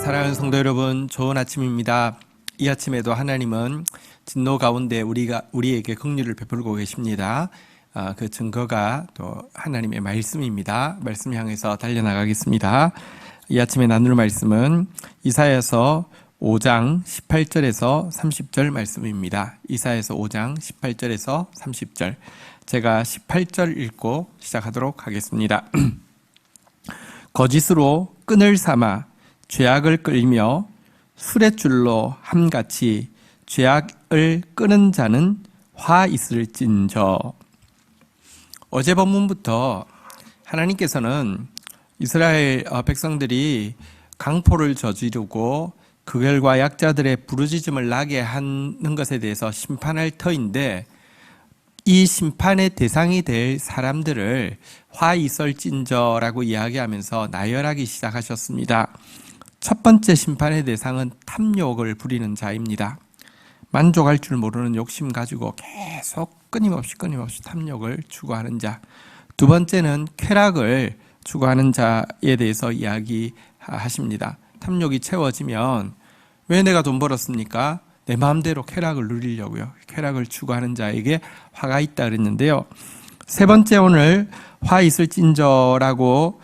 사랑하는 성도 여러분, 좋은 아침입니다. 이 아침에도 하나님은 진노 가운데 우리에게 긍휼을 베풀고 계십니다. 그 증거가 또 하나님의 말씀입니다. 말씀 향해서 달려나가겠습니다. 이 아침에 나눌 말씀은 이사야서 5장 18절에서 30절 말씀입니다. 이사야서 5장 18절에서 30절. 제가 18절 읽고 시작하도록 하겠습니다. 거짓으로 끈을 삼아 죄악을 끌며 수레줄로 함같이 죄악을 끄는 자는 화 있을진저. 어제 본문부터 하나님께서는 이스라엘 백성들이 강포를 저지르고 그 결과 약자들의 부르짖음을 나게 하는 것에 대해서 심판할 터인데, 이 심판의 대상이 될 사람들을 화 있을진저라고 이야기하면서 나열하기 시작하셨습니다. 첫 번째 심판의 대상은 탐욕을 부리는 자입니다. 만족할 줄 모르는 욕심 가지고 계속 끊임없이 탐욕을 추구하는 자. 두 번째는 쾌락을 추구하는 자에 대해서 이야기하십니다. 탐욕이 채워지면 왜 내가 돈 벌었습니까? 내 마음대로 쾌락을 누리려고요. 쾌락을 추구하는 자에게 화가 있다 그랬는데요. 세 번째, 오늘 화 있을진저라고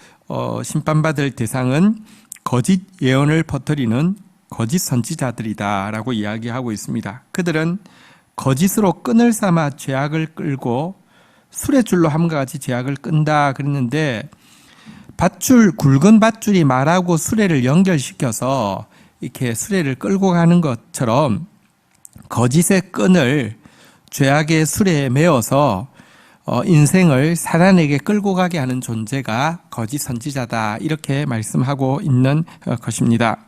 심판받을 대상은 거짓 예언을 퍼뜨리는 거짓 선지자들이다라고 이야기하고 있습니다. 그들은 거짓으로 끈을 삼아 죄악을 끌고 수레줄로 함과 같이 죄악을 끈다 그랬는데, 굵은 밧줄이 말하고 수레를 연결시켜서 이렇게 수레를 끌고 가는 것처럼 거짓의 끈을 죄악의 수레에 메어서 인생을 사단에게 끌고 가게 하는 존재가 거짓 선지자다, 이렇게 말씀하고 있는 것입니다.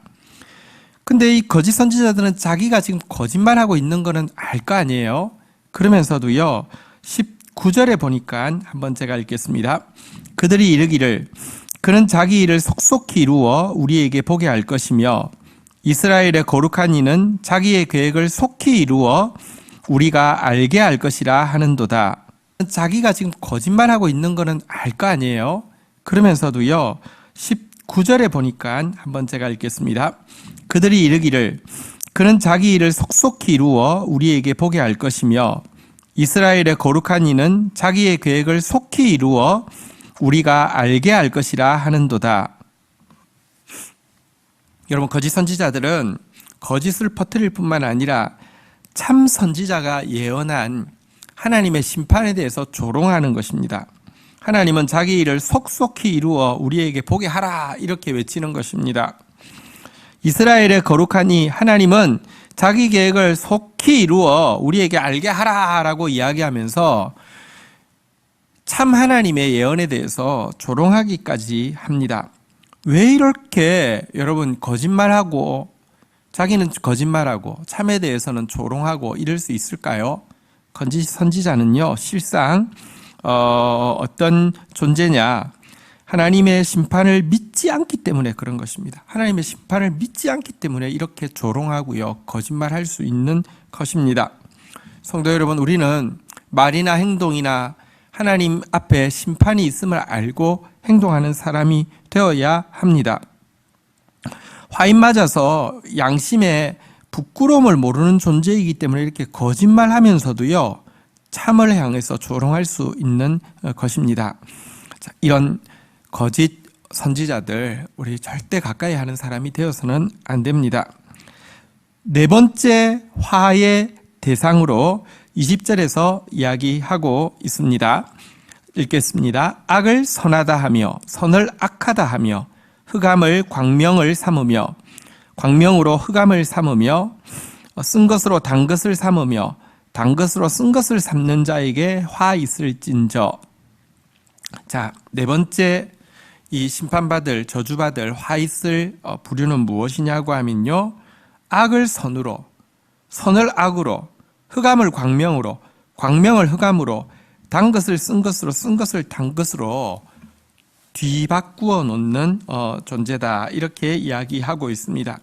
근데 이 거짓 선지자들은 자기가 지금 거짓말하고 있는 거는 알 거 아니에요. 그러면서도요, 19절에 보니까 한번 제가 읽겠습니다. 그들이 이르기를 그는 자기 일을 속속히 이루어 우리에게 보게 할 것이며 이스라엘의 거룩한 이는 자기의 계획을 속히 이루어 우리가 알게 할 것이라 하는도다. 자기가 지금 거짓말하고 있는 거는 알 거 아니에요. 그러면서도요, 19절에 보니까 한번 제가 읽겠습니다. 그들이 이르기를 그는 자기 일을 속속히 이루어 우리에게 보게 할 것이며 이스라엘의 거룩한 이는 자기의 계획을 속히 이루어 우리가 알게 할 것이라 하는도다. 여러분, 거짓 선지자들은 거짓을 퍼뜨릴 뿐만 아니라 참 선지자가 예언한 하나님의 심판에 대해서 조롱하는 것입니다. 하나님은 자기 일을 속속히 이루어 우리에게 보게 하라, 이렇게 외치는 것입니다. 이스라엘의 거룩하니 하나님은 자기 계획을 속히 이루어 우리에게 알게 하라라고 이야기하면서 참 하나님의 예언에 대해서 조롱하기까지 합니다. 왜 이렇게 여러분 거짓말하고, 자기는 거짓말하고 참에 대해서는 조롱하고 이럴 수 있을까요? 거짓 선지자는요, 실상 어떤 존재냐, 하나님의 심판을 믿지 않기 때문에 그런 것입니다. 하나님의 심판을 믿지 않기 때문에 이렇게 조롱하고요, 거짓말할 수 있는 것입니다. 성도 여러분, 우리는 말이나 행동이나 하나님 앞에 심판이 있음을 알고 행동하는 사람이 되어야 합니다. 화인 맞아서 양심에 부끄러움을 모르는 존재이기 때문에 이렇게 거짓말하면서도요, 참을 향해서 조롱할 수 있는 것입니다. 자, 이런 거짓 선지자들 우리 절대 가까이 하는 사람이 되어서는 안 됩니다. 네 번째 화의 대상으로 20절에서 이야기하고 있습니다. 읽겠습니다. 악을 선하다 하며 선을 악하다 하며 흑암을 광명을 삼으며 광명으로 흑암을 삼으며 쓴 것으로 단 것을 삼으며 단 것으로 쓴 것을 삼는 자에게 화 있을진저. 자, 네 번째 이 심판받을, 저주받을 화 있을 부류는 무엇이냐고 하면요, 악을 선으로, 선을 악으로, 흑암을 광명으로, 광명을 흑암으로, 단 것을 쓴 것으로, 쓴 것을 단 것으로 뒤바꾸어 놓는 존재다, 이렇게 이야기하고 있습니다.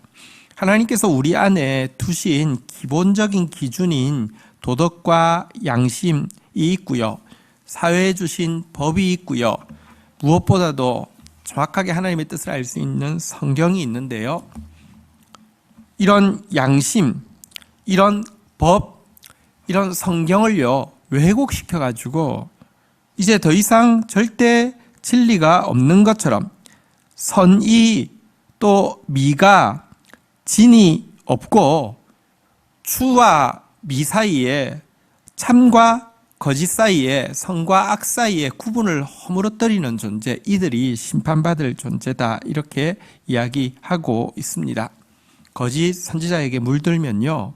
하나님께서 우리 안에 두신 기본적인 기준인 도덕과 양심이 있고요, 사회에 주신 법이 있고요, 무엇보다도 정확하게 하나님의 뜻을 알 수 있는 성경이 있는데요, 이런 양심, 이런 법, 이런 성경을요 왜곡시켜 가지고 이제 더 이상 절대 진리가 없는 것처럼 선이 또 미가 진이 없고 추와 미 사이에 참과 거짓 사이에 선과 악 사이에 구분을 허물어뜨리는 존재, 이들이 심판받을 존재다, 이렇게 이야기하고 있습니다. 거짓 선지자에게 물들면요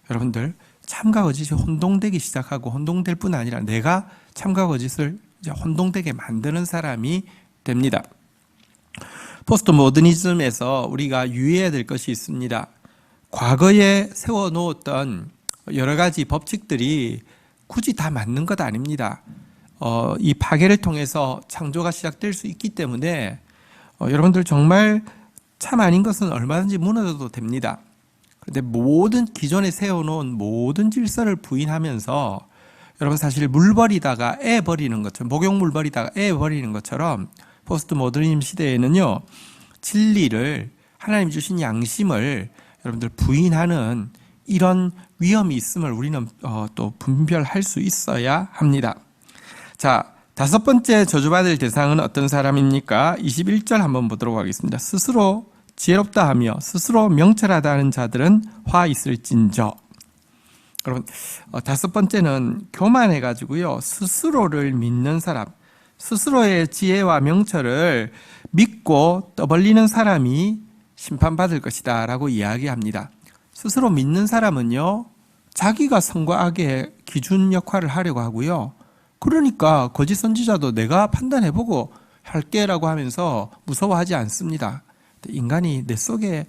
여러분들 참과 거짓이 혼동되기 시작하고, 혼동될 뿐 아니라 내가 참과 거짓을 이제 혼동되게 만드는 사람이 됩니다. 포스트 모더니즘에서 우리가 유의해야 될 것이 있습니다. 과거에 세워놓았던 여러 가지 법칙들이 굳이 다 맞는 것 아닙니다. 이 파괴를 통해서 창조가 시작될 수 있기 때문에 여러분들 정말 참 아닌 것은 얼마든지 무너져도 됩니다. 그런데 모든 기존에 세워놓은 모든 질서를 부인하면서 여러분 사실 물 버리다가 애 버리는 것처럼, 목욕물 버리다가 애 버리는 것처럼 포스트 모더니즘 시대에는요 진리를, 하나님 주신 양심을 여러분들 부인하는 이런 위험이 있음을 우리는 또 분별할 수 있어야 합니다. 자, 다섯 번째 저주받을 대상은 어떤 사람입니까? 21절 한번 보도록 하겠습니다. 스스로 지혜롭다 하며 스스로 명철하다 하는 자들은 화 있을진저. 여러분, 다섯 번째는 교만해가지고요 스스로를 믿는 사람, 스스로의 지혜와 명철을 믿고 떠벌리는 사람이 심판받을 것이다 라고 이야기합니다. 스스로 믿는 사람은요 자기가 선과 악의 기준 역할을 하려고 하고요, 그러니까 거짓 선지자도 내가 판단해보고 할게라고 하면서 무서워하지 않습니다. 인간이 내 속에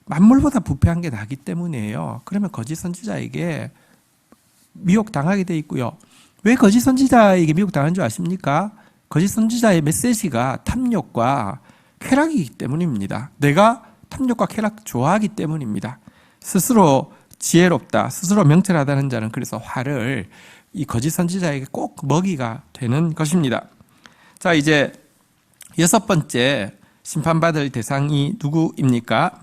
만물보다 부패한 게 나기 때문이에요. 그러면 거짓 선지자에게 미혹당하게 돼 있고요. 왜 거짓 선지자에게 미혹당한 줄 아십니까? 거짓 선지자의 메시지가 탐욕과 쾌락이기 때문입니다. 내가 탐욕과 쾌락 좋아하기 때문입니다. 스스로 지혜롭다, 스스로 명철하다는 자는 그래서 화를 이 거짓 선지자에게 꼭 먹이가 되는 것입니다. 자, 이제 여섯 번째 심판받을 대상이 누구입니까?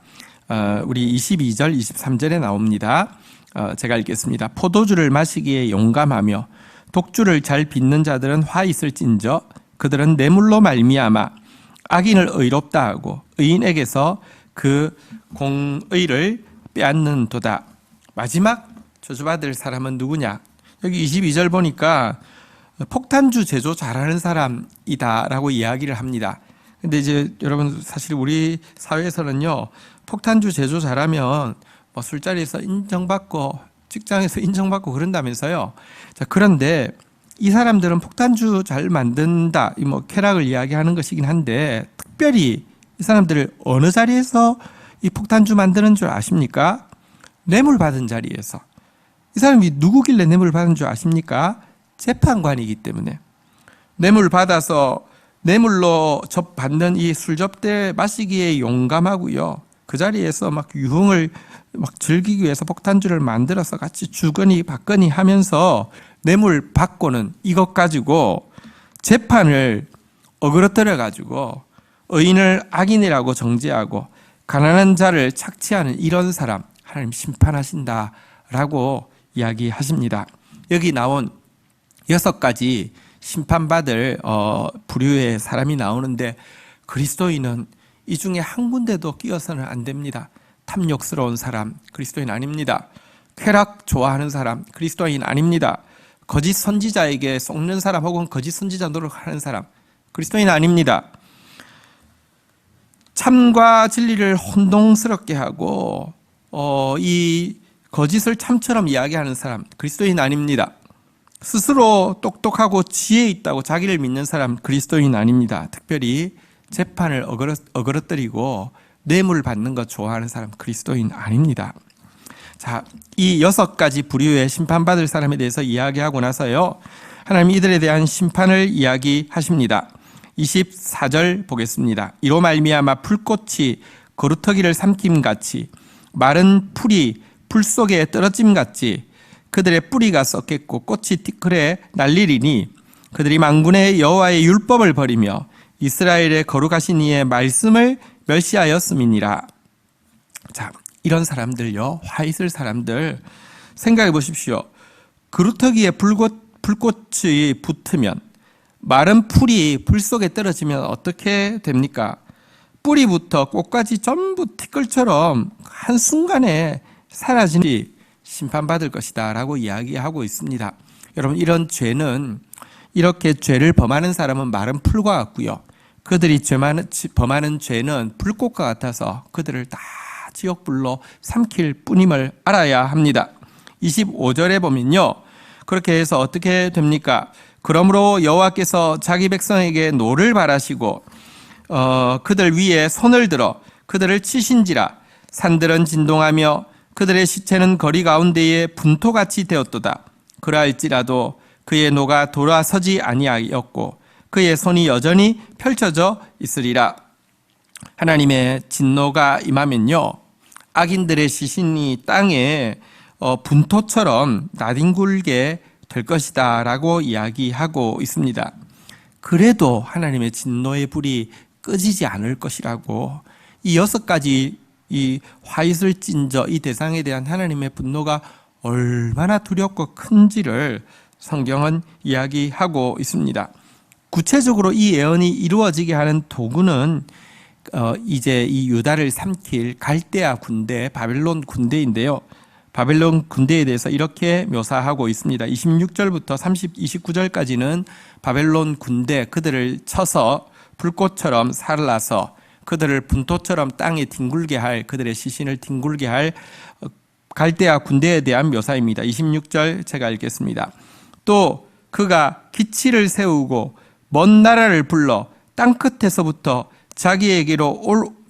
우리 22절, 23절에 나옵니다. 제가 읽겠습니다. 포도주를 마시기에 용감하며 독주를 잘 빚는 자들은 화 있을진저 그들은 뇌물로 말미암아 악인을 의롭다 하고 의인에게서 그 공의를 빼앗는도다. 마지막 저주받을 사람은 누구냐? 여기 22절 보니까 폭탄주 제조 잘하는 사람이다라고 이야기를 합니다. 근데 이제 여러분 사실 우리 사회에서는요 폭탄주 제조 잘하면 뭐 술자리에서 인정받고 직장에서 인정받고 그런다면서요. 자, 그런데 이 사람들은 폭탄주 잘 만든다, 뭐 쾌락을 이야기하는 것이긴 한데 특별히 이 사람들을 어느 자리에서 이 폭탄주 만드는 줄 아십니까? 뇌물 받은 자리에서. 이 사람이 누구길래 뇌물 받은 줄 아십니까? 재판관이기 때문에. 뇌물 받아서 뇌물로 받는 이 술접대 마시기에 용감하고요. 그 자리에서 막 유흥을 막 즐기기 위해서 폭탄주를 만들어서 같이 주거니 받거니 하면서 뇌물 받고는 이것 가지고 재판을 어그러뜨려 가지고 의인을 악인이라고 정죄하고 가난한 자를 착취하는 이런 사람 하나님 심판하신다라고 이야기하십니다. 여기 나온 6가지 심판받을 부류의 사람이 나오는데 그리스도인은 이 중에 한 군데도 끼어서는 안 됩니다. 탐욕스러운 사람 그리스도인 아닙니다. 쾌락 좋아하는 사람 그리스도인 아닙니다. 거짓 선지자에게 속는 사람 혹은 거짓 선지자 노력하는 사람 그리스도인 아닙니다. 참과 진리를 혼동스럽게 하고 이 거짓을 참처럼 이야기하는 사람 그리스도인 아닙니다. 스스로 똑똑하고 지혜 있다고 자기를 믿는 사람 그리스도인 아닙니다. 특별히 재판을 어그러뜨리고 뇌물 받는 것 좋아하는 사람 그리스도인 아닙니다. 자, 이 6가지 부류의 심판받을 사람에 대해서 이야기하고 나서요 하나님 이들에 대한 심판을 이야기하십니다. 24절 보겠습니다. 이로 말미암아 풀꽃이 거루터기를 삼킴같이 마른 풀이 불 속에 떨어짐같이 그들의 뿌리가 썩겠고 꽃이 티끌에 날리리니 그들이 만군의 여호와의 율법을 버리며 이스라엘의 거룩하신 이의 말씀을 멸시하였음이니라. 자, 이런 사람들요, 화 있을 사람들 생각해 보십시오. 그루터기에 불꽃이 붙으면, 마른 풀이 불 속에 떨어지면 어떻게 됩니까? 뿌리부터 꽃까지 전부 티끌처럼 한순간에 사라지니 심판받을 것이다 라고 이야기하고 있습니다. 여러분, 이런 죄는, 이렇게 죄를 범하는 사람은 마른 풀과 같고요, 그들이 범하는 죄는 불꽃과 같아서 그들을 다 지옥불로 삼킬 뿐임을 알아야 합니다. 25절에 보면요, 그렇게 해서 어떻게 됩니까? 그러므로 여호와께서 자기 백성에게 노를 바라시고 그들 위에 손을 들어 그들을 치신지라. 산들은 진동하며 그들의 시체는 거리 가운데에 분토같이 되었도다. 그러할지라도 그의 노가 돌아서지 아니하였고 그의 손이 여전히 펼쳐져 있으리라. 하나님의 진노가 임하면요, 악인들의 시신이 땅에 분토처럼 나뒹굴게 될 것이다 라고 이야기하고 있습니다. 그래도 하나님의 진노의 불이 꺼지지 않을 것이라고, 이 6가지 이 화있을 찐저 이 대상에 대한 하나님의 분노가 얼마나 두렵고 큰지를 성경은 이야기하고 있습니다. 구체적으로 이 예언이 이루어지게 하는 도구는 이제 이 유다를 삼킬 갈대아 군대, 바벨론 군대인데요. 바벨론 군대에 대해서 이렇게 묘사하고 있습니다. 26절부터 29절까지는 바벨론 군대, 그들을 쳐서 불꽃처럼 살라서 그들을 분토처럼 땅에 뒹굴게 할, 그들의 시신을 뒹굴게 할 갈대아 군대에 대한 묘사입니다. 26절 제가 읽겠습니다. 또 그가 기치를 세우고 먼 나라를 불러 땅끝에서부터 자기에게로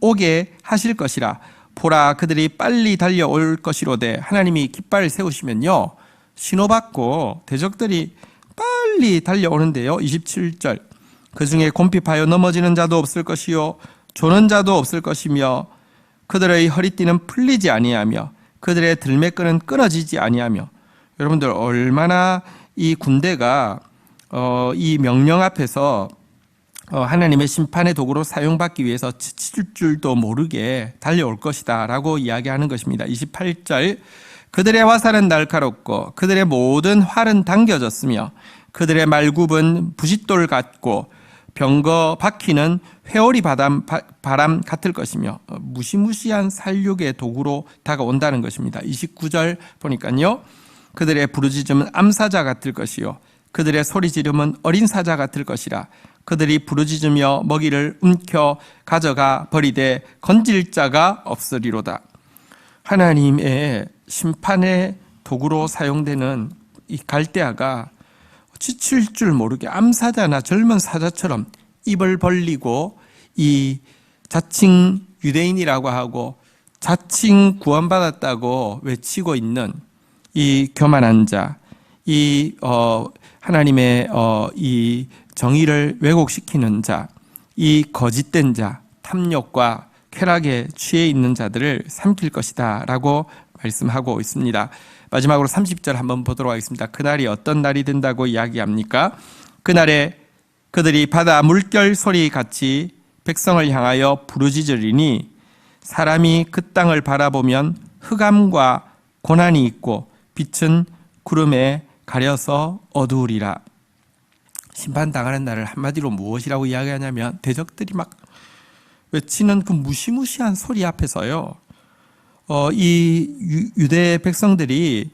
오게 하실 것이라. 보라, 그들이 빨리 달려올 것이로되. 하나님이 깃발을 세우시면요, 신호받고 대적들이 빨리 달려오는데요. 27절, 그 중에 곰핍하여 넘어지는 자도 없을 것이요 조는 자도 없을 것이며 그들의 허리띠는 풀리지 아니하며 그들의 들매끈은 끊어지지 아니하며. 여러분들, 얼마나 이 군대가 이 명령 앞에서 하나님의 심판의 도구로 사용받기 위해서 지칠 줄도 모르게 달려올 것이다 라고 이야기하는 것입니다. 28절, 그들의 화살은 날카롭고 그들의 모든 활은 당겨졌으며 그들의 말굽은 부싯돌 같고 병거 바퀴는 회오리 바람 같을 것이며. 무시무시한 살육의 도구로 다가온다는 것입니다. 29절 보니까요, 그들의 부르짖음은 암사자 같을 것이요 그들의 소리 지름은 어린 사자 같을 것이라. 그들이 부르짖으며 먹이를 움켜 가져가 버리되 건질 자가 없으리로다. 하나님의 심판의 도구로 사용되는 이 갈대아가 지칠 줄 모르게 암사자나 젊은 사자처럼 입을 벌리고 이 자칭 유대인이라고 하고 자칭 구원받았다고 외치고 있는 이 교만한 자, 이 하나님의 이 정의를 왜곡시키는 자, 이 거짓된 자, 탐욕과 쾌락에 취해 있는 자들을 삼킬 것이다 라고 말씀하고 있습니다. 마지막으로 30절 한번 보도록 하겠습니다. 그날이 어떤 날이 된다고 이야기합니까? 그날에 그들이 바다 물결 소리 같이 백성을 향하여 부르짖으리니 사람이 그 땅을 바라보면 흑암과 고난이 있고 빛은 구름에 가려서 어두우리라. 심판당하는 날을 한마디로 무엇이라고 이야기하냐면, 대적들이 막 외치는 그 무시무시한 소리 앞에서요, 이 유대 백성들이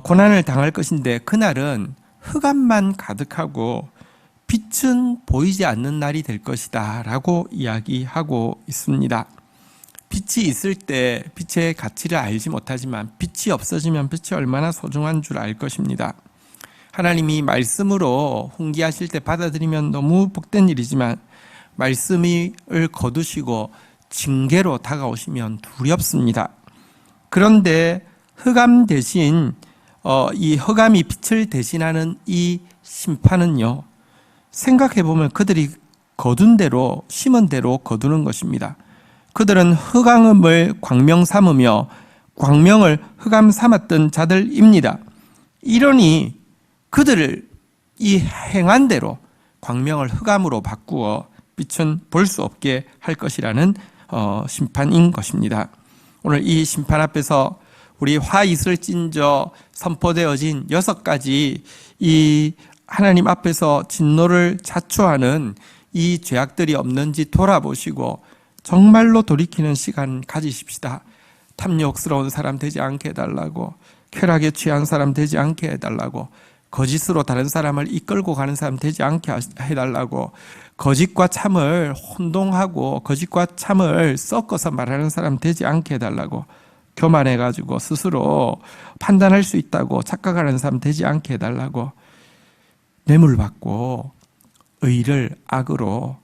고난을 당할 것인데 그날은 흑암만 가득하고 빛은 보이지 않는 날이 될 것이다 라고 이야기하고 있습니다. 빛이 있을 때 빛의 가치를 알지 못하지만 빛이 없어지면 빛이 얼마나 소중한 줄 알 것입니다. 하나님이 말씀으로 훈계하실 때 받아들이면 너무 복된 일이지만 말씀을 거두시고 징계로 다가오시면 두렵습니다. 그런데 흑암 대신 이 흑암이 빛을 대신하는 이 심판은요, 생각해보면 그들이 거둔 대로, 심은 대로 거두는 것입니다. 그들은 흑암을 광명 삼으며 광명을 흑암 삼았던 자들입니다. 이러니 그들을 이 행한 대로 광명을 흑암으로 바꾸어 빛은 볼 수 없게 할 것이라는 심판인 것입니다. 오늘 이 심판 앞에서 우리 화 있을 찐저 선포되어진 6가지 이 하나님 앞에서 진노를 자초하는 이 죄악들이 없는지 돌아보시고 정말로 돌이키는 시간 가지십시다. 탐욕스러운 사람 되지 않게 해달라고, 쾌락에 취한 사람 되지 않게 해달라고, 거짓으로 다른 사람을 이끌고 가는 사람 되지 않게 해달라고, 거짓과 참을 혼동하고 거짓과 참을 섞어서 말하는 사람 되지 않게 해달라고, 교만해가지고 스스로 판단할 수 있다고 착각하는 사람 되지 않게 해달라고, 뇌물 받고 의를 악으로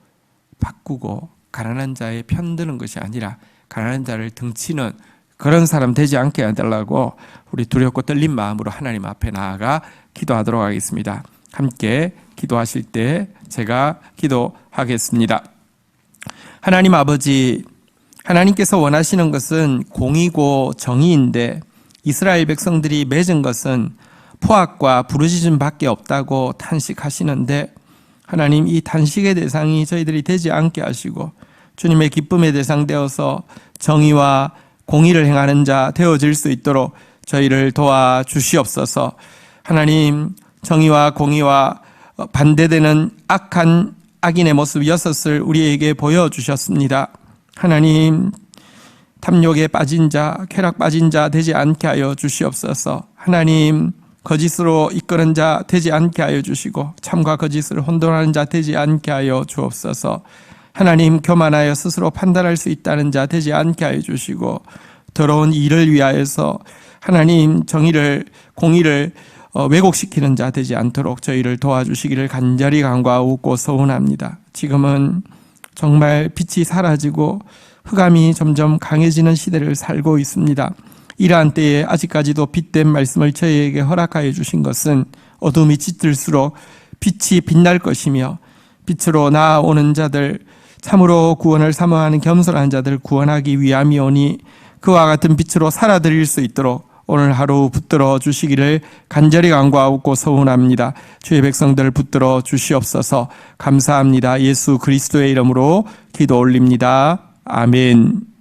바꾸고 가난한 자의 편드는 것이 아니라 가난한 자를 등치는 그런 사람 되지 않게 해달라고 우리 두렵고 떨린 마음으로 하나님 앞에 나아가 기도하도록 하겠습니다. 함께 기도하실 때 제가 기도하겠습니다. 하나님 아버지, 하나님께서 원하시는 것은 공의고 정의인데 이스라엘 백성들이 맺은 것은 포악과 부르짖음밖에 없다고 탄식하시는데, 하나님, 이 탄식의 대상이 저희들이 되지 않게 하시고 주님의 기쁨의 대상 되어서 정의와 공의를 행하는 자 되어질 수 있도록 저희를 도와주시옵소서. 하나님, 정의와 공의와 반대되는 악한 악인의 모습 6을 우리에게 보여주셨습니다. 하나님, 탐욕에 빠진 자, 쾌락 빠진 자 되지 않게 하여 주시옵소서. 하나님, 거짓으로 이끄는 자 되지 않게 하여 주시고 참과 거짓을 혼돈하는 자 되지 않게 하여 주옵소서. 하나님, 교만하여 스스로 판단할 수 있다는 자 되지 않게 하여 주시고 더러운 일을 위하여서 하나님 정의를 공의를 왜곡시키는 자 되지 않도록 저희를 도와주시기를 간절히 간구하고 소원합니다. 지금은 정말 빛이 사라지고 흑암이 점점 강해지는 시대를 살고 있습니다. 이러한 때에 아직까지도 빛된 말씀을 저희에게 허락하여 주신 것은 어둠이 짙을수록 빛이 빛날 것이며 빛으로 나아오는 자들, 참으로 구원을 사모하는 겸손한 자들 구원하기 위함이오니 그와 같은 빛으로 살아드릴 수 있도록 오늘 하루 붙들어 주시기를 간절히 간구하고 소원합니다. 주의 백성들 붙들어 주시옵소서. 감사합니다. 예수 그리스도의 이름으로 기도 올립니다. 아멘.